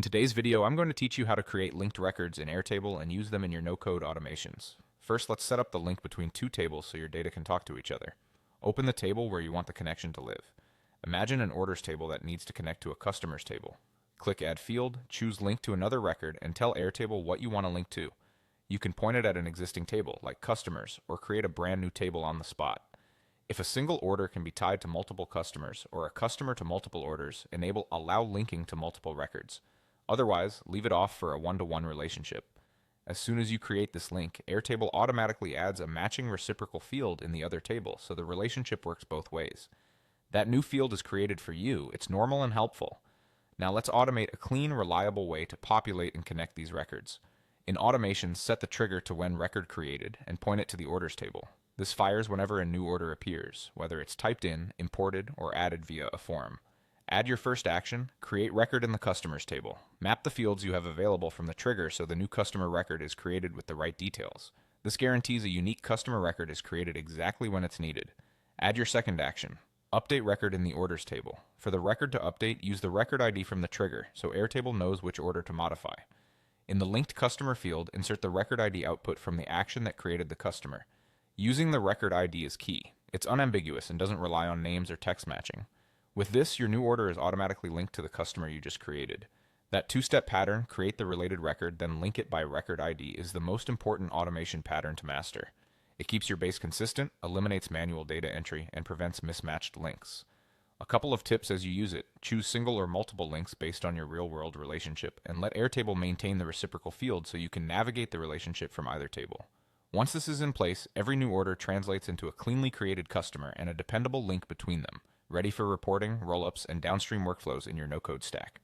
In today's video, I'm going to teach you how to create linked records in Airtable and use them in your no-code automations. First, let's set up the link between two tables so your data can talk to each other. Open the table where you want the connection to live. Imagine an orders table that needs to connect to a customers table. Click Add Field, choose Link to another record, and tell Airtable what you want to link to. You can point it at an existing table, like customers, or create a brand new table on the spot. If a single order can be tied to multiple customers, or a customer to multiple orders, enable Allow Linking to multiple records. Otherwise, leave it off for a one-to-one relationship. As soon as you create this link, Airtable automatically adds a matching reciprocal field in the other table, so the relationship works both ways. That new field is created for you. It's normal and helpful. Now let's automate a clean, reliable way to populate and connect these records. In Automations, set the trigger to when record created and point it to the orders table. This fires whenever a new order appears, whether it's typed in, imported, or added via a form. Add your first action, create record in the customers table. Map the fields you have available from the trigger so the new customer record is created with the right details. This guarantees a unique customer record is created exactly when it's needed. Add your second action. Update record in the orders table. For the record to update, use the record ID from the trigger so Airtable knows which order to modify. In the linked customer field, insert the record ID output from the action that created the customer. Using the record ID is key. It's unambiguous and doesn't rely on names or text matching. With this, your new order is automatically linked to the customer you just created. That two-step pattern, create the related record, then link it by record ID, is the most important automation pattern to master. It keeps your base consistent, eliminates manual data entry, and prevents mismatched links. A couple of tips as you use it: choose single or multiple links based on your real-world relationship, and let Airtable maintain the reciprocal field so you can navigate the relationship from either table. Once this is in place, every new order translates into a cleanly created customer and a dependable link between them, ready for reporting, rollups, and downstream workflows in your no-code stack.